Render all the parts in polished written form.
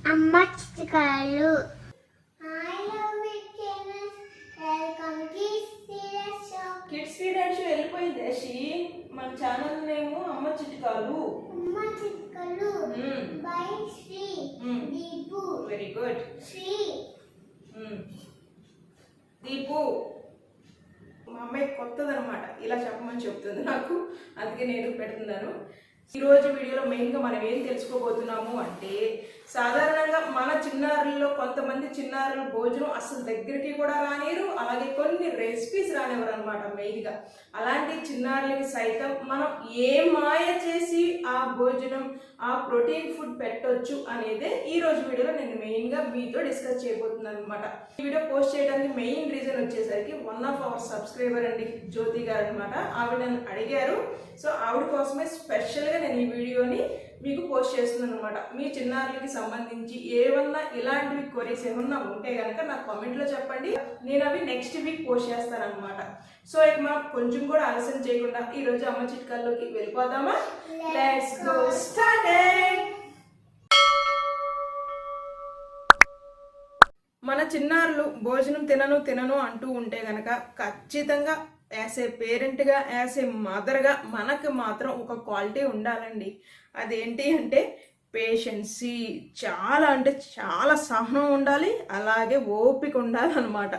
అమ్మ చిట్కాలు. హలో మిట్కేనస్, welcome kids feeder show వెళ్ళిపోయింది అషి. మన channel name Amma Chitkalu. Amma Chitkalu by Sri Deepu. Very good. Sri Deepu మా అమ్మాయి కొత్తదనమాట, ఇలా చెప్పమని చెప్తుంది నాకు, అందుకే నేను పెడుతున్నాను. ఈరోజు వీడియోలో మెయిన్గా మనం ఏం తెలుసుకోబోతున్నాము అంటే, సాధారణంగా మన చిన్నారుల్లో కొంతమంది చిన్నారుల భోజనం అసలు దగ్గరికి కూడా రానిరు, అలాగే కొన్ని రెసిపీస్ రానివ్వరు అనమాట మెయిన్గా. అలాంటి చిన్నారులకి సైతం మనం ఏ మాయ చేసి ఆ భోజనం, ఆ ప్రోటీన్ ఫుడ్ పెట్టొచ్చు అనేదే ఈ రోజు వీడియోలో నేను మెయిన్గా మీతో డిస్కస్ చేయబోతున్నాను అనమాట. ఈ వీడియో పోస్ట్ చేయడానికి మెయిన్ రీజన్ వచ్చేసరికి వన్ ఆఫ్ అవర్ సబ్స్క్రైబర్ అండి, జ్యోతి గారు అనమాట. ఆవిడ నన్ను అడిగారు, సో ఆవిడ కోసమే స్పెషల్గా నేను ఈ వీడియోని మీకు పోస్ట్ చేస్తున్నాను అనమాట. మీ చిన్నారులకి సంబంధించి ఏమన్నా ఇలాంటివి క్వరీస్ ఏమన్నా ఉంటే కనుక నాకు కామెంట్లో చెప్పండి, నేను అవి నెక్స్ట్ వీక్ పోస్ట్ చేస్తాను అనమాట. సో ఇక మనం కొంచెం కూడా ఆలస్యం చేయకుండా ఈరోజు అమ్మ చిట్కాల్లోకి వెళ్ళిపోదామా? Let's go start. మన చిన్నారులు భోజనం తినను అంటూ ఉంటే గనక ఖచ్చితంగా యాజ్ ఏ పేరెంట్గా, యాజ్ ఏ మదర్గా మనకు మాత్రం ఒక క్వాలిటీ ఉండాలండి. అదేంటి అంటే పేషెన్సీ. చాలా అంటే చాలా సహనం ఉండాలి, అలాగే ఓపిక ఉండాలి అనమాట.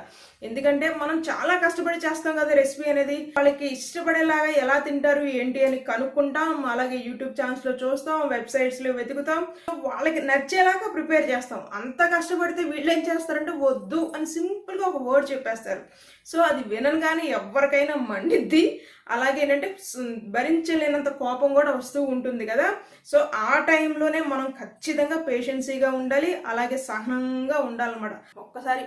ఎందుకంటే మనం చాలా కష్టపడి చేస్తాం కదా రెసిపీ అనేది. వాళ్ళకి ఇష్టపడేలాగా ఎలా తింటారు ఏంటి అని కనుక్కుంటాం, అలాగే యూట్యూబ్ ఛానల్స్లో చూస్తాం, వెబ్సైట్స్లో వెతుకుతాం, వాళ్ళకి నచ్చేలాగా ప్రిపేర్ చేస్తాం. అంత కష్టపడితే వీళ్ళు ఏం చేస్తారంటే వద్దు అని సింపుల్గా ఒక వర్డ్ చెప్పేస్తారు. సో అది వినగానే ఎవరికైనా మండిద్ది, అలాగే ఏంటంటే భరించలేనంత కోపం కూడా వస్తూ ఉంటుంది కదా. సో ఆ టైంలోనే మనం ఖచ్చితంగా పేషెన్సీగా ఉండాలి, అలాగే సహనంగా ఉండాలన్నమాట. ఒక్కసారి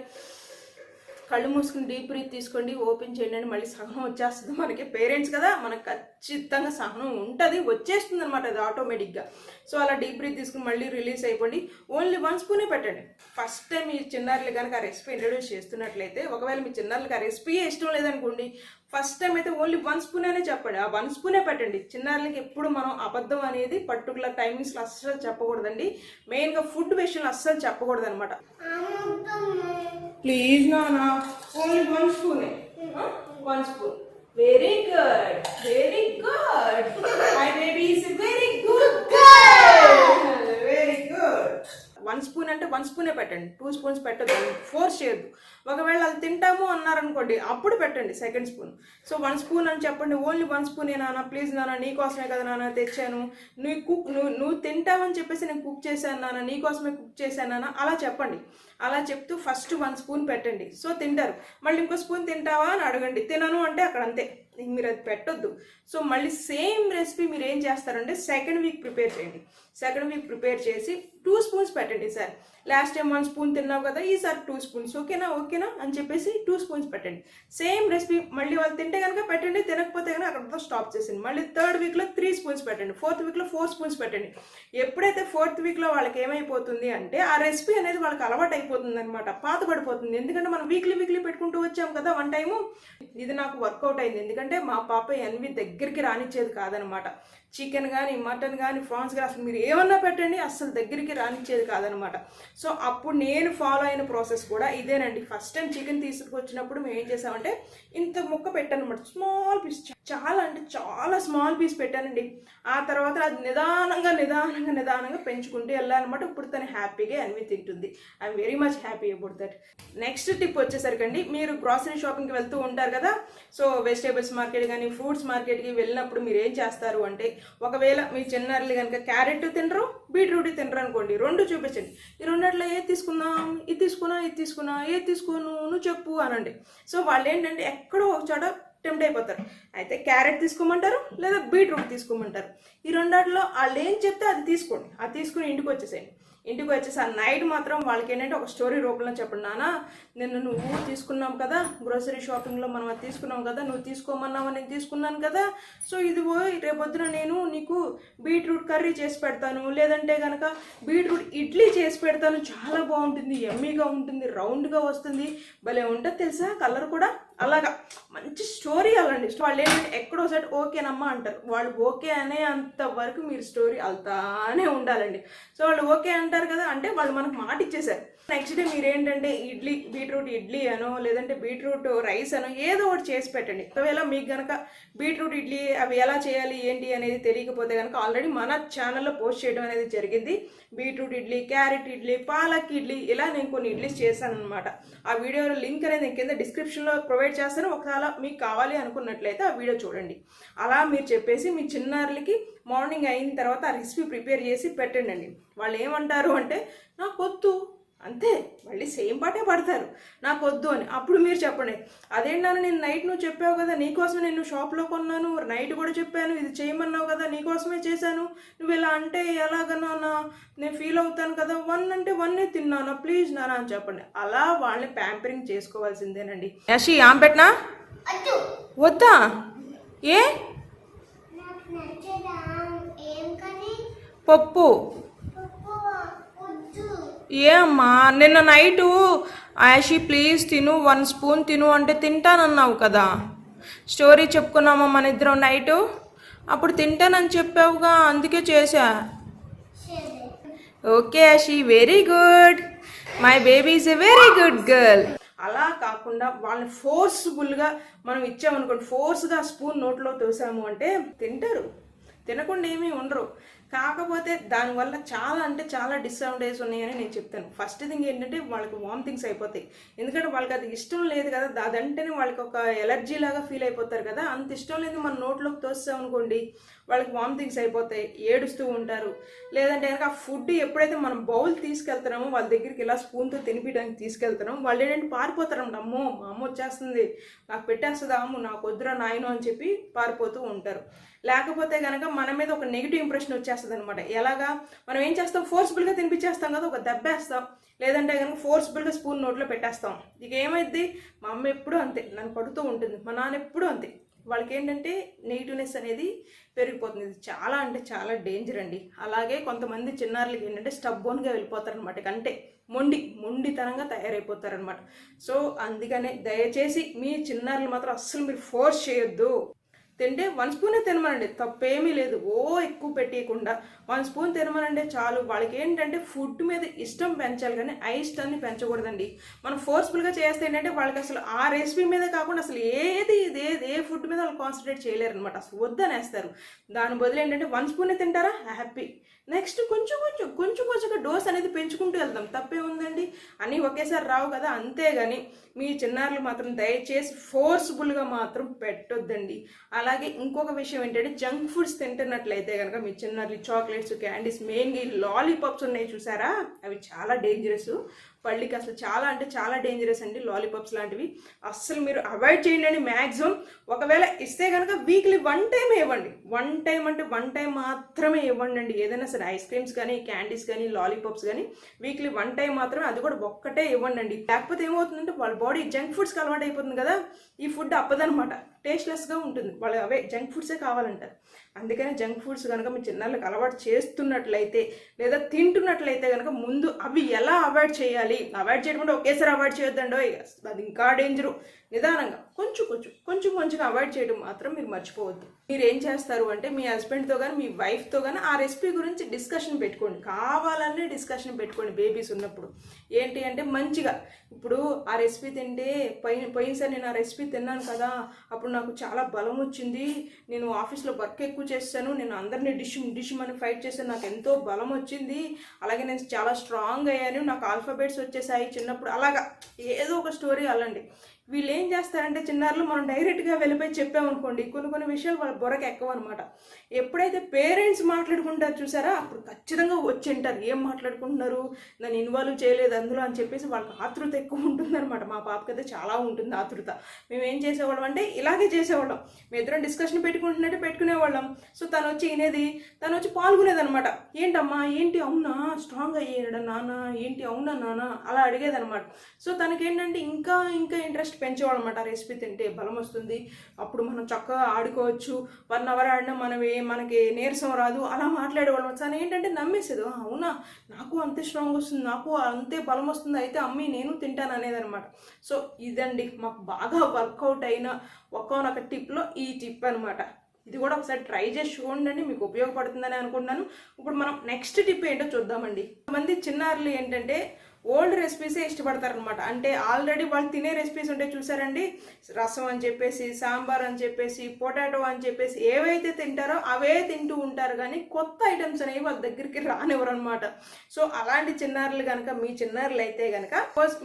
కళ్ళు మూసుకుని డీప్ బ్రీత్ తీసుకోండి, ఓపెన్ చేయండి, మళ్ళీ సహనం వచ్చేస్తుంది. మనకి పేరెంట్స్ కదా, మనకు ఖచ్చితంగా సహనం ఉంటుంది, వచ్చేస్తుంది అనమాట అది ఆటోమేటిక్గా. సో అలా డీప్ బ్రీత్ తీసుకుని మళ్ళీ రిలీజ్ అయిపోండి. ఓన్లీ 1 స్పూనే పెట్టండి. ఫస్ట్ టైం మీ చిన్నారులు కనుక ఆ రెసిపీ ఇంట్రడ్యూస్ చేస్తున్నట్లయితే, ఒకవేళ మీ చిన్నారులకు ఆ రెసిపీ ఇష్టం లేదనుకోండి, ఫస్ట్ టైం అయితే ఓన్లీ 1 స్పూన్ అనే చెప్పండి. ఆ 1 స్పూనే పెట్టండి. చిన్నారులకి ఎప్పుడు మనం అబద్ధం అనేది పర్టికులర్ టైమింగ్స్లో అస్సలు చెప్పకూడదండి. మెయిన్గా ఫుడ్ విషయంలో అస్సలు చెప్పకూడదు అనమాట. ప్లీజ్ నానా, only 1 స్పూనే. 1 spoon. Very good, very good. My baby is very good girl. Very good. 1 spoon అంటే 1 స్పూనే పెట్టండి, 2 స్పూన్స్ పెట్టద్దు, ఫోర్స్ చేయొద్దు. ఒకవేళ అది తింటాము అన్నారనుకోండి, అప్పుడు పెట్టండి 2nd స్పూన్. సో 1 స్పూన్ అని చెప్పండి. ఓన్లీ 1 స్పూనే నాన్న, ప్లీజ్ నాన్న, నీకోసమే కదా నాన్న తెచ్చాను, నువ్వు తింటావని చెప్పేసి నేను కుక్ చేశాను నాన్న, నీకోసమే కుక్ చేశాను నాన్న, అలా చెప్పండి. అలా చెప్తూ ఫస్ట్ 1 స్పూన్ పెట్టండి. సో తింటారు. మళ్ళీ ఇంకో స్పూన్ తింటావా అని అడగండి. తినను అంటే అక్కడ అంతే, మీరు అది పెట్టొద్దు. సో మళ్ళీ సేమ్ రెసిపీ మీరు ఏం చేస్తారంటే 2nd వీక్ ప్రిపేర్ చేయండి. 2nd వీక్ ప్రిపేర్ చేసి 2 స్పూన్స్ పెట్టండి. సార్ లాస్ట్ టైం 1 స్పూన్ తిన్నావు కదా, ఈసారి 2 స్పూన్స్, ఓకేనా అని చెప్పేసి 2 స్పూన్స్ పెట్టండి. సేమ్ రెసిపీ మళ్ళీ వాళ్ళు తింటే కనుక పెట్టండి, తినకపోతే కనుక అక్కడతో స్టాప్ చేసింది. మళ్ళీ 3rd వీక్లో 3 స్పూన్స్ పెట్టండి, 4th వీక్లో 4 స్పూన్స్ పెట్టండి. ఎప్పుడైతే 4th వీక్లో వాళ్ళకి ఏమైపోతుంది అంటే ఆ రెసిపీ అనేది వాళ్ళకి అలవాటు అయిపోతుంది అనమాట, పాత పడిపోతుంది. ఎందుకంటే మనం వీక్లీ పెట్టుకుంటూ వచ్చాం కదా 1 టైము. ఇది నాకు వర్కౌట్ అయింది, ఎందుకంటే మా పాప ఎన్వి దగ్గరికి రానిచ్చేది కాదనమాట. చికెన్ కానీ, మటన్ కానీ, ప్రాన్స్ కానీ అసలు మీరు ఏమన్నా పెట్టండి, అసలు దగ్గరికి రానిచ్చేది కాదనమాట. సో అప్పుడు నేను ఫాలో అయిన ప్రాసెస్ కూడా ఇదేనండి. ఫస్ట్ టైం చికెన్ తీసుకొచ్చినప్పుడు మేము ఏం చేసామంటే ఇంత ముక్క పెట్టాను అనమాట, స్మాల్ పీస్, చాలా అంటే చాలా స్మాల్ పీస్ పెట్టానండి. ఆ తర్వాత అది నిదానంగా పెంచుకుంటూ వెళ్ళాలన్నమాట. ఇప్పుడు తను హ్యాపీగా అన్వి తింటుంది. I'm very much happy about that. Next tip వచ్చేసరికండి, మీరు గ్రాసరీ షాపింగ్కి వెళ్తూ ఉంటారు కదా. సో వెజిటేబుల్స్ మార్కెట్ కానీ, ఫ్రూట్స్ మార్కెట్కి వెళ్ళినప్పుడు మీరు ఏం చేస్తారు అంటే, ఒకవేళ మీ చిన్నారులు కనుక క్యారెట్ తినరు, బీట్రూట్ తినరు అనుకోండి, 2 చూపించండి. ఈ రెండిట్లో ఏది తీసుకుందాం, ఇది తీసుకున్నా ఏది తీసుకోను నువ్వు చెప్పు అనండి. సో వాళ్ళు ఏంటంటే ఎక్కడో ఒక చోట టెంప్ట్ అయిపోతారు. అయితే క్యారెట్ తీసుకోమంటారు, లేదా బీట్రూట్ తీసుకోమంటారు. ఈ రెండాటిలో వాళ్ళు ఏం చెప్తే అది తీసుకోండి. అది తీసుకుని ఇంటికి వచ్చేసేయండి. ఇంటికి వచ్చేసి ఆ నైట్ మాత్రం వాళ్ళకి ఏంటంటే ఒక స్టోరీ రూపంలో చెప్పండి. నాన్న, నిన్ను నువ్వు తీసుకున్నాం కదా గ్రోసరీ షాపింగ్లో, మనం అది తీసుకున్నాం కదా, నువ్వు తీసుకోమన్నావు, నేను తీసుకున్నాను కదా. సో ఇది రేపొద్దున నేను నీకు బీట్రూట్ కర్రీ చేసి పెడతాను, లేదంటే కనుక బీట్రూట్ ఇడ్లీ చేసి పెడతాను, చాలా బాగుంటుంది, యమ్మీగా ఉంటుంది, రౌండ్గా వస్తుంది, భలే ఉంటుంది తెలుసా, కలర్ కూడా అలాగా మంచి స్టోరీ అవ్వండి. వాళ్ళు ఏంటంటే ఎక్కడోసారి ఓకేనమ్మా అంటారు. వాళ్ళు ఓకే అనే అంత వరకు మీరు స్టోరీ వెళ్తానే ఉండాలండి. సో వాళ్ళు ఓకే అంటారు కదా అంటే వాళ్ళు మనకు మాట ఇచ్చేసారు. నెక్స్ట్ డే మీరు ఏంటంటే బీట్రూట్ ఇడ్లీ అనో లేదంటే బీట్రూట్ రైస్ అనో ఏదో ఒకటి చేసి పెట్టండి. ఒకవేళ మీకు కనుక బీట్రూట్ ఇడ్లీ అవి ఎలా చేయాలి ఏంటి అనేది తెలియకపోతే కనుక ఆల్రెడీ మన ఛానల్లో పోస్ట్ చేయడం అనేది జరిగింది. బీట్రూట్ ఇడ్లీ, క్యారెట్ ఇడ్లీ, పాలక్ ఇడ్లీ, ఇలా నేను కొన్ని ఇడ్లీస్ చేశాను అనమాట. ఆ వీడియో లింక్ అనేది నేను కింద డిస్క్రిప్షన్లో ప్రొవైడ్ చేస్తాను. ఒకవేళ మీకు కావాలి అనుకున్నట్లయితే ఆ వీడియో చూడండి. అలా మీరు చెప్పేసి మీ చిన్నారులకి మార్నింగ్ అయిన తర్వాత ఆ రెసిపీ ప్రిపేర్ చేసి పెట్టండి. వాళ్ళు ఏమంటారు అంటే నాకు వద్దు అంతే, మళ్ళీ సేమ్ పాటే పడతారు నాకు వద్దు అని. అప్పుడు మీరు చెప్పండి, అదేంటన్నా నేను నైట్ నువ్వు చెప్పావు కదా, నీకోసమే నేను షాప్లో కొన్నాను, నైట్ కూడా చెప్పాను ఇది చేయమన్నావు కదా, నీకోసమే చేశాను, నువ్వు ఇలా అంటే ఎలాగన్నా నేను ఫీల్ అవుతాను కదా, 1 అంటే 1 తిన్నాను ప్లీజ్ నానా అని చెప్పండి. అలా వాళ్ళని ప్యాంపరింగ్ చేసుకోవాల్సిందేనండి. యశి ఆమె పెట్టినా వద్దా? ఏ పప్పు ఏ అమ్మా నిన్న నైటు యాషి ప్లీజ్ తిను 1 స్పూన్ తిను అంటే తింటానన్నావు కదా, స్టోరీ చెప్పుకున్నామా మన ఇద్దరం నైటు, అప్పుడు తింటానని చెప్పావుగా అందుకే చేశా. Okay Yashi very good, my baby is a very good girl. అలా కాకుండా వాళ్ళని ఫోర్స్ఫుల్గా మనం ఇచ్చామనుకోండి, ఫోర్స్గా స్పూన్ నోట్లో తోసాము అంటే తింటారు, తినకుండా ఏమీ ఉండరు. కాకపోతే దానివల్ల చాలా అంటే చాలా డిసడ్వాంటేజెస్ ఉన్నాయని నేను చెప్తాను. ఫస్ట్ థింగ్ ఏంటంటే వాళ్ళకి వామిటింగ్స్ అయిపోతాయి. ఎందుకంటే వాళ్ళకి అది ఇష్టం లేదు కదా, అదంటేనే వాళ్ళకి ఒక ఎలర్జీ లాగా ఫీల్ అయిపోతారు కదా. అంత ఇష్టం లేదు మన నోట్లోకి తోస్తామనుకోండి వాళ్ళకి వామిటింగ్స్ అయిపోతాయి, ఏడుస్తూ ఉంటారు. లేదంటే కనుక ఆ ఫుడ్ ఎప్పుడైతే మనం బౌల్ తీసుకెళ్తున్నామో వాళ్ళ దగ్గరికి ఇలా స్పూన్తో తినిపించడానికి తీసుకెళ్తున్నాం, వాళ్ళు ఏంటంటే పారిపోతారంట, అమ్మో మా అమ్మ వచ్చేస్తుంది నాకు పెట్టేస్తుందా అమ్ము నాకు వద్దురా నాయను అని చెప్పి పారిపోతూ ఉంటారు. లేకపోతే కనుక మన మీద ఒక నెగిటివ్ ఇంప్రెషన్ వచ్చేస్తుంది అనమాట. ఎలాగా మనం ఏం చేస్తాం, ఫోర్స్ఫుల్గా తినిపించేస్తాం కదా, ఒక దెబ్బేస్తాం, లేదంటే కనుక ఫోర్స్ఫుల్గా స్పూన్ నోట్లో పెట్టేస్తాం. ఇక ఏమైద్ది, మా అమ్మ ఎప్పుడూ అంతే నన్ను పడుతూ ఉంటుంది, మా నాన్న ఎప్పుడూ అంతే. వాళ్ళకి ఏంటంటే నెగిటివ్నెస్ అనేది పెరిగిపోతుంది. ఇది చాలా అంటే చాలా డేంజర్ అండి. అలాగే కొంతమంది చిన్నారులకి ఏంటంటే స్టబ్బోన్గా వెళ్ళిపోతారు అనమాట, కంటే మొండితనంగా తయారైపోతారనమాట. సో అందుకనే దయచేసి మీ చిన్నారులు మాత్రం అస్సలు మీరు ఫోర్స్ చేయొద్దు. తింటే 1 స్పూనే తినమనండి, తప్పేమీ లేదు. ఎక్కువ పెట్టేయకుండా 1 స్పూన్ తినమనండి చాలు. వాళ్ళకి ఏంటంటే ఫుడ్ మీద ఇష్టం పెంచాలి కానీ ఆ ఇష్టాన్ని పెంచకూడదండి. మనం ఫోర్స్ఫుల్గా చేస్తే ఏంటంటే వాళ్ళకి అసలు ఆ రెసిపీ మీద కాకుండా అసలు ఏ ఫుడ్ మీద వాళ్ళు కాన్సన్ట్రేట్ చేయలేరు అనమాట, అసలు వద్దనేస్తారు. దాని బదులు ఏంటంటే 1 స్పూనే తింటారా హ్యాపీ, నెక్స్ట్ కొంచెంగా డోస్ అనేది పెంచుకుంటూ వెళ్దాం, తప్పే ఉందండి. అని ఒకేసారి రావు కదా. అంతేగాని మీ చిన్నారులు మాత్రం దయచేసి ఫోర్స్ఫుల్గా మాత్రం పెట్టొద్దండి. అలాగే ఇంకొక విషయం ఏంటంటే జంక్ ఫుడ్స్ తింటున్నట్లయితే కనుక మీ చిన్నారులు చాక్లెట్స్, క్యాండీస్, మెయిన్గా లాలీపాప్స్ ఉన్నాయి చూసారా, అవి చాలా డేంజరస్. పళ్ళకి అసలు చాలా అంటే చాలా డేంజరస్ అండి లాలీపాప్స్ లాంటివి. అస్సలు మీరు అవాయిడ్ చేయండి మ్యాక్సిమం. ఒకవేళ ఇస్తే కనుక వీక్లీ 1 టైమే ఇవ్వండి. 1 టైం అంటే 1 టైం మాత్రమే ఇవ్వండి అండి. ఏదైనా సరే ఐస్ క్రీమ్స్ కానీ, క్యాండీస్ కానీ, లాలీపాప్స్ కానీ వీక్లీ 1 టైం మాత్రమే, అది కూడా ఒక్కటే ఇవ్వండి అండి. లేకపోతే ఏమవుతుందంటే వాళ్ళ బాడీ జంక్ ఫుడ్స్కి అలవాటు అయిపోతుంది కదా, ఈ ఫుడ్ అప్పదనమాట, టేస్ట్లెస్గా ఉంటుంది, వాళ్ళు అవే జంక్ ఫుడ్సే కావాలంటారు. అందుకని జంక్ ఫుడ్స్ కనుక మీ చిన్నాళ్ళకి అలవాటు చేస్తున్నట్లయితే లేదా తింటున్నట్లయితే కనుక ముందు అవి ఎలా అవాయిడ్ చేయాలి, అవాయిడ్ చేయడం ఒకేసారి అవాయిడ్ చేయొద్దండో, అది ఇంకా డేంజరు. నిదానంగా కొంచెం అవాయిడ్ చేయడం మాత్రం మీరు మర్చిపోవద్దు. మీరు ఏం చేస్తారు అంటే మీ హస్బెండ్తో కానీ మీ వైఫ్తో కానీ ఆ రెసిపీ గురించి డిస్కషన్ పెట్టుకోండి, కావాలనే డిస్కషన్ పెట్టుకోండి. బేబీస్ ఉన్నప్పుడు ఏంటి అంటే మంచిగా, ఇప్పుడు ఆ రెసిపీ తింటే పోయినసారి నేను ఆ రెసిపీ తిన్నాను కదా, అప్పుడు నాకు చాలా బలం వచ్చింది, నేను ఆఫీస్లో వర్క్ ఎక్కువ చేస్తాను, నేను అందరినీ డిష్ అని ఫైట్ చేస్తాను, నాకు ఎంతో బలం వచ్చింది, అలాగే నేను చాలా స్ట్రాంగ్ అయ్యాను, నాకు ఆల్ఫాబెట్స్ వచ్చేసాయి చిన్నప్పుడు, అలాగా ఏదో ఒక స్టోరీ అల్లండి. వీళ్ళు ఏం చేస్తారంటే చిన్నారులు మనం డైరెక్ట్గా వెళ్ళిపోయి చెప్పామనుకోండి కొన్ని విషయాలు వాళ్ళ బుర్రకు ఎక్కవన్నమాట. ఎప్పుడైతే పేరెంట్స్ మాట్లాడుకుంటారు చూసారా, అప్పుడు ఖచ్చితంగా వచ్చి ఉంటారు, ఏం మాట్లాడుకుంటున్నారు, నన్ను ఇన్వాల్వ్ చేయలేదు అందులో అని చెప్పేసి వాళ్ళకి ఆతృత ఎక్కువ ఉంటుందన్నమాట. మా పాపకి అయితే చాలా ఉంటుంది ఆతృత. మేము ఏం చేసేవాళ్ళం అంటే ఇలాగే చేసేవాళ్ళం, మేము ఇద్దరం డిస్కషన్ పెట్టుకుంటున్నట్టు పెట్టుకునేవాళ్ళం. సో తను వచ్చి వినేది, తను వచ్చి పాల్గొనేదనమాట. ఏంటమ్మా ఏంటి అవునా స్ట్రాంగ్ అయ్యాడు నాన్న, ఏంటి అవునా నాన్న, అలా అడిగేదనమాట. సో తనకేంటంటే ఇంకా ఇంట్రెస్ట్ ఇంట్రెస్ట్ పెంచేవాళ్ళు అనమాట. ఆ రెసిపీ తింటే బలం వస్తుంది, అప్పుడు మనం చక్కగా ఆడుకోవచ్చు, 1 అవర్ ఆడినా మనకి నీరసం రాదు, అలా మాట్లాడేవాళ్ళం. తను ఏంటంటే నమ్మేసేది, అవునా నాకు అంతే స్ట్రాంగ్ వస్తుంది, నాకు అంతే బలం వస్తుంది, అయితే అమ్మి నేను తింటాను అనేది అనమాట. సో ఇదండి మాకు బాగా వర్కౌట్ అయిన ఒక్కొక్క టిప్లో ఈ టిప్ అనమాట. ఇది కూడా ఒకసారి ట్రై చేసి చూడండి, మీకు ఉపయోగపడుతుందని అనుకుంటున్నాను. ఇప్పుడు మనం నెక్స్ట్ టిప్ ఏంటో చూద్దామండి. కొంతమంది చిన్నారులు ఏంటంటే ఓల్డ్ రెసిపీసే ఇష్టపడతారనమాట. అంటే ఆల్రెడీ వాళ్ళు తినే రెసిపీస్ ఉంటే చూసారండి, రసం అని చెప్పేసి, సాంబార్ అని చెప్పేసి, పొటాటో అని చెప్పేసి, ఏవైతే తింటారో అవే తింటూ ఉంటారు, కానీ కొత్త ఐటమ్స్ అనేవి వాళ్ళ దగ్గరికి రానివ్వరు అనమాట. సో అలాంటి చిన్నారులు కనుక మీ చిన్నారులు అయితే కనుక,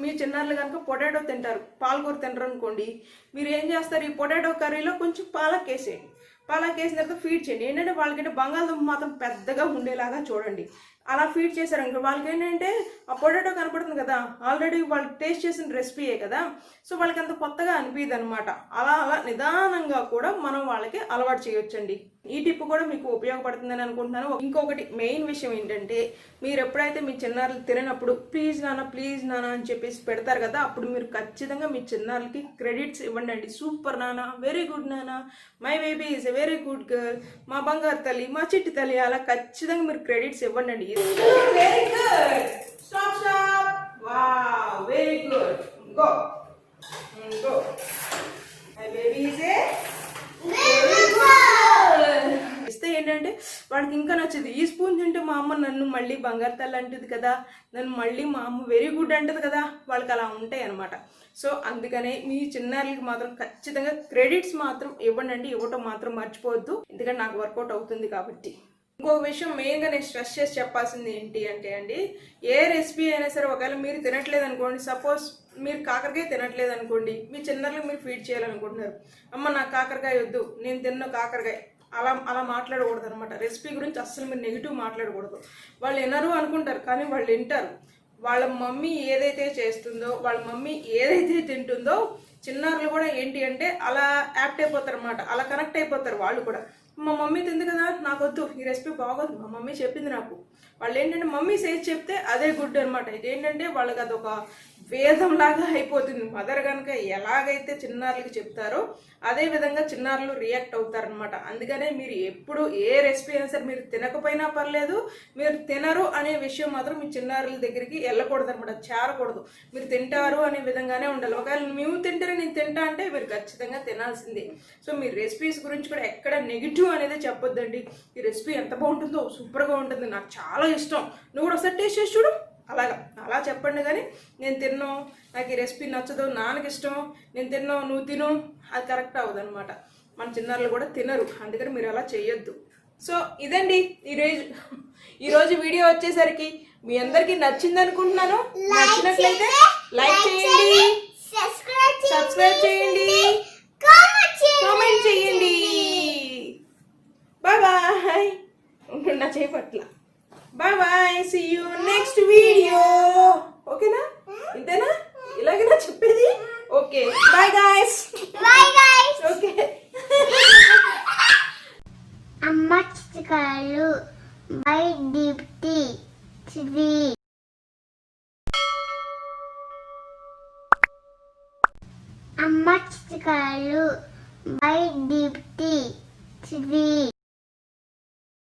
మీ చిన్నారులు కనుక పొటాటో తింటారు, పాలకూర తింటారు అనుకోండి, మీరు ఏం చేస్తారు, ఈ పొటాటో కర్రీలో కొంచెం పాలకేసేయండి. పాలకేసిన తర్వాత ఫీడ్ చేయండి. ఏంటంటే వాళ్ళకంటే బంగాళదుంప మాత్రం పెద్దగా ఉండేలాగా చూడండి. అలా ఫీడ్ చేశారనుకో వాళ్ళకి ఏంటంటే ఆ పొటాటో కనపడుతుంది కదా, ఆల్రెడీ వాళ్ళు టేస్ట్ చేసిన రెసిపీయే కదా, సో వాళ్ళకి అంత కొత్తగా అనిపించదు అనమాట. అలా అలా నిదానంగా కూడా మనం వాళ్ళకి అలవాటు చేయొచ్చండి. ఈ టిప్ కూడా మీకు ఉపయోగపడుతుందని అనుకుంటున్నాను. ఇంకొకటి మెయిన్ విషయం ఏంటంటే, మీరు ఎప్పుడైతే మీ చిన్నారులు తినప్పుడు ప్లీజ్ నాన్న అని చెప్పేసి పెడతారు కదా, అప్పుడు మీరు ఖచ్చితంగా మీ చిన్నారులకి క్రెడిట్స్ ఇవ్వండి అండి. సూపర్ నాన్న, వెరీ గుడ్ నాన్న, my baby is a very good girl, మా బంగారు తల్లి, మా చిట్టి తల్లి, అలా ఖచ్చితంగా మీరు క్రెడిట్స్ ఇవ్వండి అండి. Very good, stop stop, wow very good, go go, my baby is a very good. ఇస్తే ఏంటంటే వాడికి ఇంకా నచ్చింది, ఈ స్పూన్ తింటే మా అమ్మ నన్ను మళ్ళీ బంగారు తల్లి అంటుంది కదా, నన్ను మళ్ళీ మా అమ్మ వెరీ గుడ్ అంటుంది కదా, వాళ్ళకి అలా ఉంటాయి అనమాట. సో అందుకనే మీ చిన్నారులకి మాత్రం ఖచ్చితంగా క్రెడిట్స్ మాత్రం ఇవ్వండి, ఇవ్వటం మాత్రం మర్చిపోవద్దు, ఎందుకంటే నాకు వర్కౌట్ అవుతుంది కాబట్టి. ఇంకొక విషయం మెయిన్గా నేను స్ట్రెస్ చేసి చెప్పాల్సింది ఏంటి అంటే అండి, ఏ రెసిపీ అయినా సరే ఒకవేళ మీరు తినట్లేదు అనుకోండి, సపోజ్ మీరు కాకరకాయ తినట్లేదు అనుకోండి, మీ చిన్నారులకు మీరు ఫీడ్ చేయాలనుకుంటున్నారు, అమ్మ నాకు కాకరకాయ వద్దు, నేను తిన్న కాకరకాయ, అలా మాట్లాడకూడదు అనమాట. రెసిపీ గురించి అస్సలు మీరు నెగిటివ్ మాట్లాడకూడదు. వాళ్ళు వినరు అనుకుంటారు, కానీ వాళ్ళు వింటారు. వాళ్ళ మమ్మీ ఏదైతే చేస్తుందో, వాళ్ళ మమ్మీ ఏదైతే తింటుందో, చిన్నారులు కూడా ఏంటి అంటే అలా యాప్ట్ అయిపోతారు అనమాట, అలా కనెక్ట్ అయిపోతారు వాళ్ళు కూడా. మా మమ్మీ తింది కదా, నాకు వద్దు, ఈ రెసిపీ బాగోదు, మా మమ్మీ చెప్పింది నాకు. వాళ్ళు ఏంటంటే మమ్మీ సేజ్ చెప్తే అదే గుడ్ అనమాట. ఇదేంటంటే వాళ్ళకి అదొక వేదంలాగా అయిపోతుంది. మదర్ కనుక ఎలాగైతే చిన్నారులకి చెప్తారో అదే విధంగా చిన్నారులు రియాక్ట్ అవుతారనమాట. అందుకనే మీరు ఎప్పుడు ఏ రెసిపీ అయినా సరే మీరు తినకపోయినా పర్లేదు, మీరు తినరు అనే విషయం మాత్రం మీ చిన్నారుల దగ్గరికి వెళ్ళకూడదు అనమాట, చేరకూడదు. మీరు తింటారు అనే విధంగానే ఉండాలి. ఒకవేళ మేము తింటారు నేను తింటా అంటే మీరు ఖచ్చితంగా తినాల్సిందే. సో మీరు రెసిపీస్ గురించి కూడా ఎక్కడ నెగిటివ్ అనేది చెప్పొద్దండి. ఈ రెసిపీ ఎంత బాగుంటుందో, సూపర్గా ఉంటుంది, నాకు చాలా ఇష్టం, నువ్వు కూడా ఒకసారి టేస్ట్ చేసి చూడు, అలా చెప్పండి. కానీ నేను తిన్నావు, నాకు ఈ రెసిపీ నచ్చదు, నాన్నకి ఇష్టం, నేను తిన్నావు నువ్వు తిను, అది కరెక్ట్ అవ్వదు అనమాట. మన చిన్నారులు కూడా తినరు, అందుకని మీరు అలా చేయొద్దు. సో ఇదండి ఈరోజు వీడియో వచ్చేసరికి మీ అందరికీ నచ్చింది అనుకుంటున్నాను. నచ్చినట్లయితే లైక్ చేయండి, సబ్స్క్రైబ్ చేయండి, కామెంట్ చేయండి. బాయ్ బాయ్, ఉంటున్నా చేపట్ల. Bye bye. See you next video. ఓకేనా? ఇంతేనా? ఇలాగేనా చెప్పేది? Okay. Bye guys. Bye guys. Okay. అమ్మ చిట్కాలు బై దీప్తి శ్రీ. అమ్మ చిట్కాలు బై దీప్తి శ్రీ.